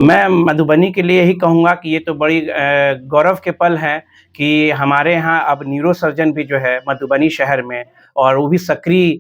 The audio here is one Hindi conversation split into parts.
मैं मधुबनी के लिए यही कहूँगा कि ये तो बड़ी गौरव के पल हैं कि हमारे यहाँ अब न्यूरोसर्जन भी जो है मधुबनी शहर में और वो भी सक्रिय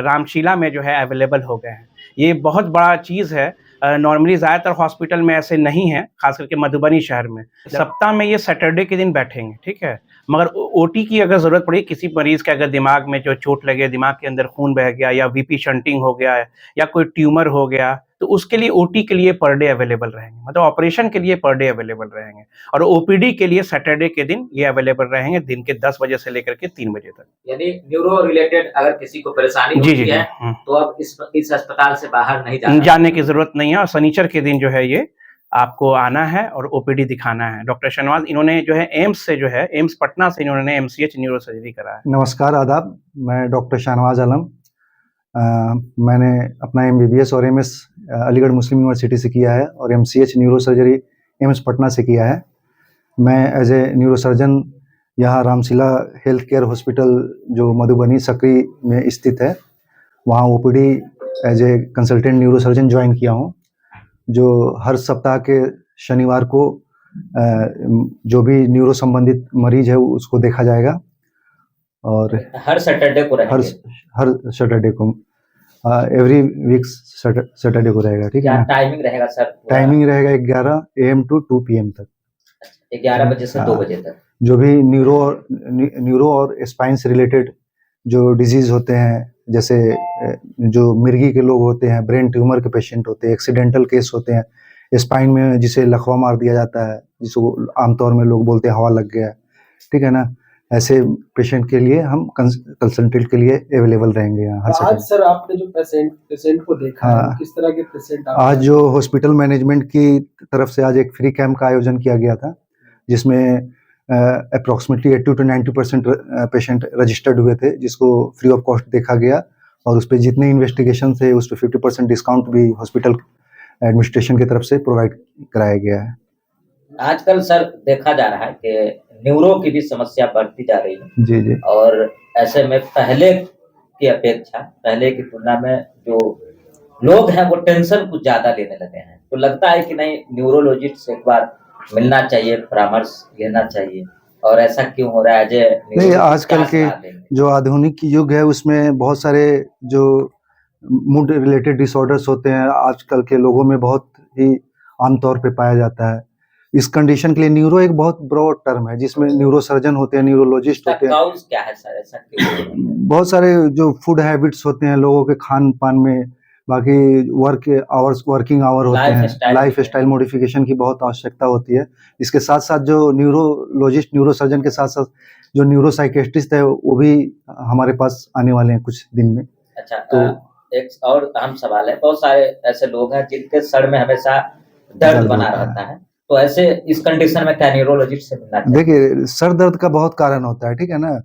रामशीला में जो है अवेलेबल हो गए हैं। ये बहुत बड़ा चीज़ है। नॉर्मली ज़्यादातर हॉस्पिटल में ऐसे नहीं हैं, ख़ास करके मधुबनी शहर में। सप्ताह में ये सैटरडे के दिन बैठेंगे, ठीक है? मगर ओ ओटी की अगर ज़रूरत पड़ी, किसी मरीज़ के अगर दिमाग में जो चोट लगे, दिमाग के अंदर खून बह गया या वीपी शंटिंग हो गया या कोई ट्यूमर हो गया, तो उसके लिए ओटी के लिए पर डे अवेलेबल रहेंगे, मतलब ऑपरेशन के लिए पर डे अवेलेबल रहेंगे और ओपीडी के लिए सैटरडे के दिन ये अवेलेबल रहेंगे दिन के 10 बजे से लेकर के 3 बजे तक। यानी न्यूरो रिलेटेड अगर किसी को परेशानी जी, जी, होती जी। है, तो अब इस अस्पताल से बाहर नहीं जाना जाने की ज़रूरत नहीं है और शनिचर के दिन जो है ये आपको आना है और ओपीडी दिखाना है। डॉक्टर शहनवाज इन्होंने जो है एम्स से जो है एम्स पटना से इन्होंने एमसीएच न्यूरो सर्जरी करा है। नमस्कार, आदाब। मैं डॉक्टर शाहनवाज आलम। मैंने अपना एमबीबीएस और एमएस अलीगढ़ मुस्लिम यूनिवर्सिटी से किया है और MCH neuro surgery AIIMS Patna से किया है। मैं एज ए न्यूरो सर्जन यहाँ रामशीला हेल्थ केयर हॉस्पिटल जो मधुबनी सकरी में स्थित है, वहाँ OPD as a consultant neurosurgeon join किया हूँ, जो हर सप्ताह के शनिवार को जो भी न्यूरो संबंधित मरीज है उसको देखा जाएगा और हर सैटरडे को रहेंगे। हर सैटरडे को एवरी वीक सैटरडे को रहेगा। ठीक है ना? टाइमिंग रहेगा सर? टाइमिंग रहेगा 11 AM to 2 PM तक, 11 बजे से 2 बजे तक। जो भी न्यूरो और स्पाइन से रिलेटेड जो डिजीज होते हैं, जैसे जो मिर्गी के लोग होते हैं, ब्रेन ट्यूमर के पेशेंट होते हैं, एक्सीडेंटल केस होते हैं, स्पाइन में जिसे लकवा मार दिया जाता है, जिसको आमतौर में लोग बोलते हैं हवा लग गया, ठीक है ना, ऐसे पेशेंट के लिए हम कंसल्टेंट के लिए अवेलेबल रहेंगे यहाँ हर आज सर आपने जो पेशेंट को देखा है, किस तरह के पेशेंट आज जो हॉस्पिटल मैनेजमेंट की तरफ से आज एक फ्री कैंप का आयोजन किया गया था, जिसमें अप्रोक्सीमेटली 80 to 90% पेशेंट रजिस्टर्ड हुए थे, जिसको फ्री ऑफ कॉस्ट देखा गया और उस पर जितने इन्वेस्टिगेशन थे उस पर 50% डिस्काउंट भी हॉस्पिटल एडमिनिस्ट्रेशन की तरफ से प्रोवाइड कराया गया है। आजकल सर देखा जा रहा है कि न्यूरो की भी समस्या बढ़ती जा रही है। जी जी। और ऐसे में पहले की अपेक्षा, पहले की तुलना में जो लोग हैं वो टेंशन कुछ ज्यादा लेने लगे हैं, तो लगता है कि नहीं न्यूरोलॉजिस्ट से एक बार मिलना चाहिए, परामर्श लेना चाहिए, और ऐसा क्यों हो रहा है? नहीं, आजकल के जो आधुनिक युग है उसमें बहुत सारे जो मूड रिलेटेड डिसऑर्डर्स होते हैं आजकल के लोगों में बहुत ही आमतौर पे पाया जाता है। इस कंडीशन के लिए न्यूरो एक बहुत ब्रॉड टर्म है, जिसमें न्यूरो सर्जन होते हैं, न्यूरोलॉजिस्ट होते हैं। क्या है सर, ऐसा क्यों? बहुत सारे जो फूड हैबिट्स होते हैं लोगों के खान पान में, बाकी वर्किंग आवर होते हैं, लाइफ स्टाइल मॉडिफिकेशन की बहुत आवश्यकता होती है। इसके साथ साथ जो न्यूरोलॉजिस्ट न्यूरो सर्जन के साथ साथ जो न्यूरो साइकेट्रिस्ट है वो भी हमारे पास आने वाले हैं कुछ दिन में। अच्छा, तो एक और अहम सवाल है, बहुत सारे ऐसे लोग हैं जिनके सर में हमेशा दर्द बना रहता है, तो ऐसे इस कंडीशन में क्या न्यूरोलॉजिस्ट से मिलना चाहिए? देखिए, सर दर्द का बहुत कारण होता है, ठीक है ना।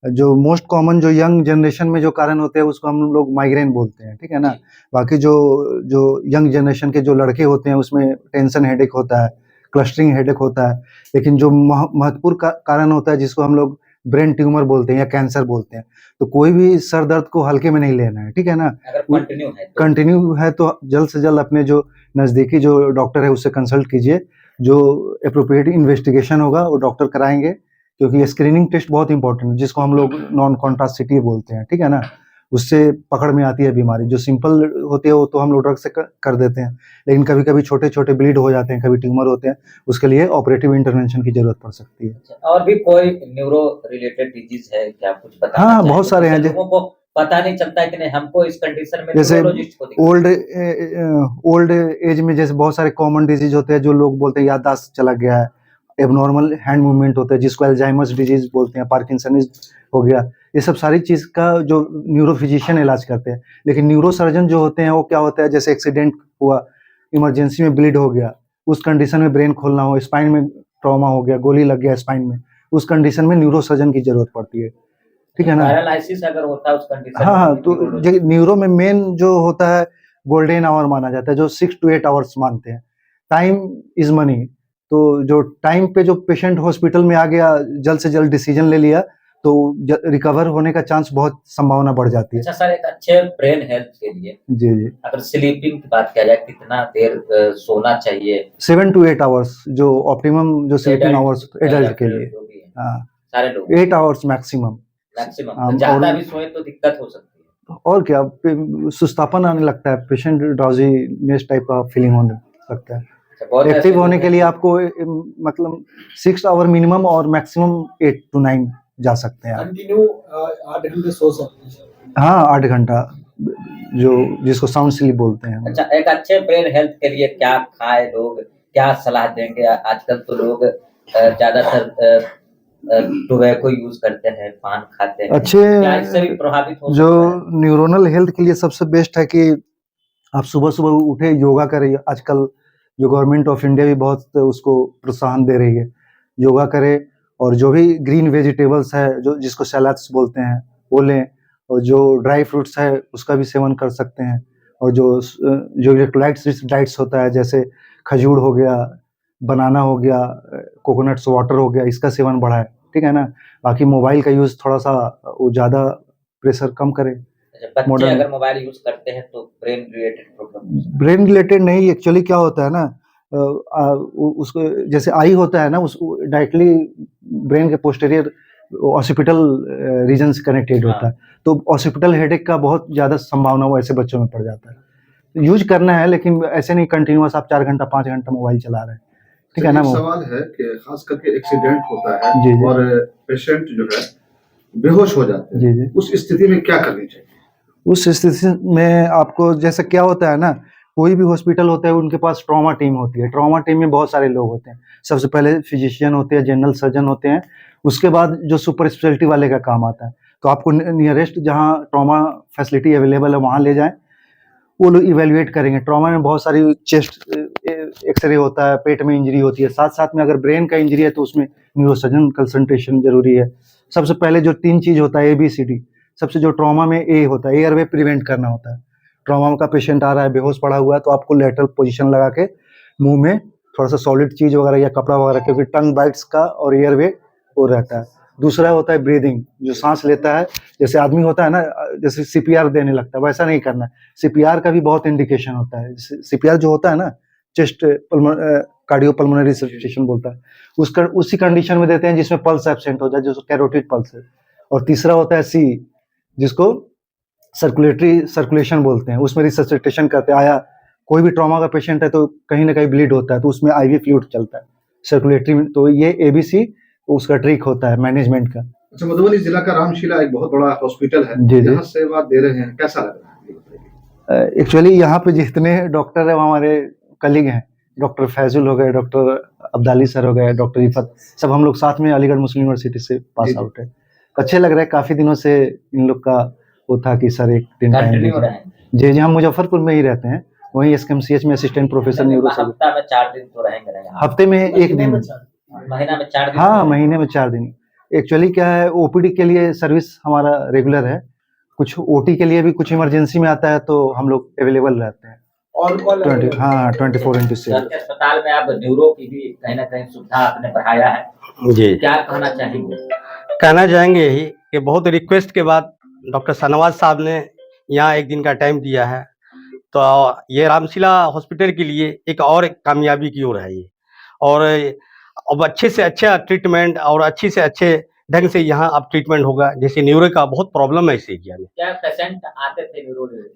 जो मोस्ट कॉमन जो यंग जनरेशन में जो कारण होते हैं उसको हम लोग माइग्रेन बोलते हैं, ठीक है ना। बाकी जो यंग जनरेशन के जो लड़के होते हैं उसमें टेंशन हेडेक होता है, क्लस्टरिंग हेडेक होता है, लेकिन जो महत्वपूर्ण कारण होता है जिसको हम लोग ब्रेन ट्यूमर बोलते हैं या कैंसर बोलते हैं, तो कोई भी सर दर्द को हल्के में नहीं लेना है, ठीक है ना। अगर कंटिन्यू है तो जल्द से जल्द अपने जो नज़दीकी जो डॉक्टर है उससे कंसल्ट कीजिए। जो एप्रोप्रिएट इन्वेस्टिगेशन होगा वो डॉक्टर कराएंगे, क्योंकि स्क्रीनिंग टेस्ट बहुत इंपॉर्टेंट है, जिसको हम लोग नॉन कॉन्ट्रासेप्टिव बोलते हैं, ठीक है ना। उससे पकड़ में आती है बीमारी। जो सिंपल होती है वो तो हम लोग ड्रग से कर देते हैं, लेकिन कभी कभी छोटे छोटे ब्लीड हो जाते हैं, कभी ट्यूमर होते हैं, उसके लिए ऑपरेटिव इंटरवेंशन की जरूरत पड़ सकती है। और भी कोई न्यूरो रिलेटेड डिजीज है क्या, कुछ बताना? हाँ, बहुत सारे हैं। लोगों को पता नहीं चलता है कि नहीं हमको इस कंडीशन में जैसे न्यूरोलॉजिस्ट को ओल्ड एज में जैसे बहुत सारे कॉमन डिजीज होते हैं, जो लोग बोलते हैं याददाश्त चला गया है, एबनॉर्मल हैंड मूवमेंट होता है जिसको अल्जाइमर्स डिजीज बोलते हैं, पार्किंसनिज्म हो गया, ये सब सारी चीज का जो न्यूरो फिजिशियन इलाज करते हैं। लेकिन न्यूरो सर्जन जो होते हैं वो क्या होता है, जैसे एक्सीडेंट हुआ, इमरजेंसी में ब्लीड हो गया, उस कंडीशन में ब्रेन खोलना हो, स्पाइन में ट्रॉमा हो गया, गोली लग गया स्पाइन में, उस कंडीशन में न्यूरो सर्जन की जरूरत पड़ती है, ठीक है ना। पैरालिसिस अगर होता है उस कंडीशन हाँ, तो न्यूरो में मेन जो होता है गोल्डन आवर माना जाता है, जो 6 to 8 आवर्स मानते हैं। टाइम इज मनी, तो जो टाइम पे जो पेशेंट हॉस्पिटल में आ गया, जल्द से जल्द डिसीजन ले लिया, तो रिकवर होने का चांस बहुत संभावना बढ़ जाती है। अच्छा सर, एक अच्छे ब्रेन हेल्थ के लिए जी जी, अगर स्लीपिंग की बात किया जाए, कितना देर सोना चाहिए 7 to 8 आवर्स जो ऑप्टिमम जो स्लीपिंग आवर्स या एडल्ट के फिर लिए, जो भी है, हाँ सारे लोग 8 आवर्स मैक्सिमम। मैक्सिमम? ज्यादा भी सोए तो दिक्कत हो सकती है। और क्या, सुस्तापन आने लगता है, पेशेंट ड्राउजीनेस टाइप का फीलिंग होने लगता है। अच्छा, बहुत ऐसे एक्टिव होने लोग के हैं लिए जो- आपको मतलब 6 आवर मिनिमम और मैक्सिमम 8 to 9 जा सकते हैं आप। कंटिन्यू 8 घंटे सो सकते हैं। हाँ 8 घंटा, जो जिसको साउंड स्लीप बोलते हैं हम। अच्छा, एक अच्छे ब्रेन हेल्थ के लिए क्या खाए लोग, क्या सलाह देंगे? आजकल तो लोग ज्यादातर टोबैको यूज करते हैं, पान खाते हैं, अच्छे क्या इससे भी प्रभावित हो जो सकता है? न्यूरोनल हेल्थ के लिए सबसे बेस्ट है कि आप सुबह सुबह उठे, योगा करें। आजकल जो गवर्नमेंट ऑफ इंडिया भी बहुत उसको प्रोत्साहन दे रही है, योगा करें। और जो भी ग्रीन वेजिटेबल्स है, जो जिसको सैलाड्स बोलते हैं, वो लें। और जो ड्राई फ्रूट्स है उसका भी सेवन कर सकते हैं। और जो इलेक्ट्रोलाइट्स डाइट्स होता है, जैसे खजूर हो गया, बनाना हो गया, कोकोनट्स वाटर हो गया, इसका सेवन बढ़ाएं, ठीक है ना। बाकी मोबाइल का यूज़ थोड़ा सा वो ज़्यादा प्रेशर कम करें। अच्छा, बच्चे मॉडर्न अगर मोबाइल यूज करते हैं तो brain related problem? Brain related नहीं, एक्चुअली क्या होता है ना, उसको जैसे आई होता है ना, उस डायरेक्टली ब्रेन के पोस्टीरियर ऑसिपिटल रीजन से कनेक्टेड होता है। तो ऑसिपिटल हेडेक का बहुत ज़्यादा संभावना वो ऐसे बच्चों में पड़ जाता है। यूज करना है, लेकिन ऐसे नहीं कंटिन्यूअस आप 4 घंटा 5 घंटा मोबाइल चला रहे हैं, ठीक है ना। सवाल है कि खास करके एक्सीडेंट होता है जी, जी। और पेशेंट जो है बेहोश हो जाते हैं, जी, जी। उस स्थिति में क्या करनी चाहिए? उस स्थिति में आपको, जैसे क्या होता है ना, कोई भी हॉस्पिटल होता है उनके पास ट्रॉमा टीम होती है। ट्रॉमा टीम में बहुत सारे लोग होते हैं। सबसे पहले फिजिशियन होते हैं, जनरल सर्जन होते हैं, उसके बाद जो सुपर स्पेशलिटी वाले का काम आता है। तो आपको नियरेस्ट जहाँ ट्रॉमा फैसिलिटी अवेलेबल है वहाँ ले जाएं, वो लोग इवेल्युएट करेंगे। ट्रॉमा में बहुत सारी चेस्ट एक्सरे होता है, पेट में इंजरी होती है, साथ साथ में अगर ब्रेन का इंजरी है तो उसमें न्यूरोसर्जन कंसल्टेशन जरूरी है। सबसे पहले जो 3 चीज़ होता है ABCD, सबसे जो ट्रॉमा में ए होता है, एयरवे प्रिवेंट करना होता है। ट्रॉमा का पेशेंट आ रहा है, बेहोश पड़ा हुआ है, तो आपको लेटरल पोजीशन लगा के मुंह में थोड़ा सा सॉलिड चीज़ वगैरह या कपड़ा वगैरह, क्योंकि टंग बाइट्स का और एयरवे वो रहता है। दूसरा होता है ब्रीदिंग, जो सांस लेता है, जैसे आदमी होता है ना, जैसे CPR देने लगता है, वैसा नहीं करना है। CPR का भी बहुत इंडिकेशन होता है। CPR जो होता है ना, चेस्ट कार्डियोपल्मोनरी रिससिटेशन बोलता है, उसका उसी कंडीशन में देते हैं जिसमें पल्स एब्सेंट हो जाए, जो कैरोटिड पल्स है। और तीसरा होता है C, जिसको सर्कुलेशन बोलते हैं, उसमें रिससिटेशन करते हैं। आया कोई भी ट्रॉमा का पेशेंट है तो कहीं ना कहीं ब्लीड होता है, तो उसमें IV फ्लूइड चलता है सर्कुलेटरी में। तो ये ABC उसका ट्रिक होता है मैनेजमेंट का। अच्छा, मधुबनी जिला का रामशिला एक बहुत बड़ा हॉस्पिटल है, जी, जी। यहाँ सेवा दे रहे हैं, कैसा लग रहा है ये बताइए? एक्चुअली यहाँ पे जितने डॉक्टर है वो हमारे कलीग हैं। डॉक्टर फैजुल हो गए, डॉक्टर अब्दाली सर हो गए, डॉक्टर इफत, सब हम लोग साथ में अलीगढ़ मुस्लिम यूनिवर्सिटी से पास जी, जी। आउट है। अच्छे लग रहे हैं, काफी दिनों से इन लोग का वो था कि सर एक दिन टाइम कंटिन्यू दीजिए। रहे हैं? जी जी, हम मुजफ्फरपुर में ही रहते हैं, वहीं SKMCH में असिस्टेंट प्रोफेसर न्यूरो सर्जन। हफ्ता में 4 दिन तो रहेंगे ना यहाँ? हफ्ते में 1 दिन। महीना में 4 दिन? हाँ, महीने में 4 दिन। एक्चुअली क्या है, OPD के लिए सर्विस हमारा रेगुलर है, कुछ OT के लिए भी कुछ इमरजेंसी में आता है तो हम लोग अवेलेबल रहते हैं। और कॉल 20 हाँ 24/7। सर के अस्पताल में आप न्यूरो की भी कहीं ना कहीं सुविधा आपने बढ़ाया है, जी, क्या कहना चाहेंगे? कहना चाहेंगे यही कि बहुत रिक्वेस्ट के बाद डॉक्टर शाहनवाज साहब ने यहाँ एक दिन का टाइम दिया है, तो ये रामशिला हॉस्पिटल के लिए एक और कामयाबी की ओर है ये। और अब अच्छे से अच्छा ट्रीटमेंट और अच्छे से अच्छे ढंग से यहाँ अब ट्रीटमेंट होगा। जैसे न्यूरो का बहुत प्रॉब्लम है इस एरिया में, क्या पेशेंट आते थे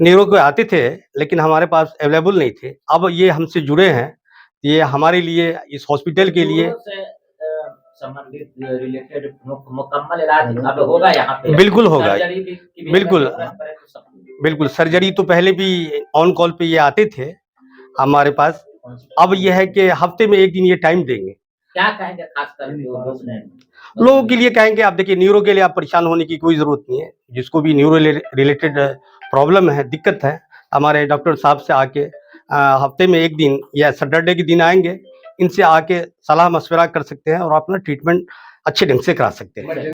न्यूरो को आते थे लेकिन हमारे पास अवेलेबल नहीं थे। अब ये हमसे जुड़े हैं, ये हमारे लिए, इस हॉस्पिटल के लिए न्यूरो से संबंधित रिलेटेड मुकम्मल इलाज अब होगा यहाँ पे? बिल्कुल होगा। सर्जरी भी की भी बिल्कुल। अगर जरूरत पड़े तो सब कुछ? बिल्कुल, सर्जरी तो पहले भी ऑन कॉल पे ये आते थे हमारे पास। अब ये है कि हफ्ते में 1 दिन ये टाइम देंगे। क्या कहेंगे खासकर जो लोग ने लोगों के लिए कहेंगे, आप देखिए न्यूरो के लिए आप परेशान होने की कोई ज़रूरत नहीं है। जिसको भी न्यूरो रिलेटेड प्रॉब्लम है, दिक्कत है, हमारे डॉक्टर साहब से आके हफ्ते में 1 दिन या सैटरडे के दिन आएंगे, इनसे आके सलाह मशवरा कर सकते हैं और अपना ट्रीटमेंट अच्छे ढंग से करा सकते हैं।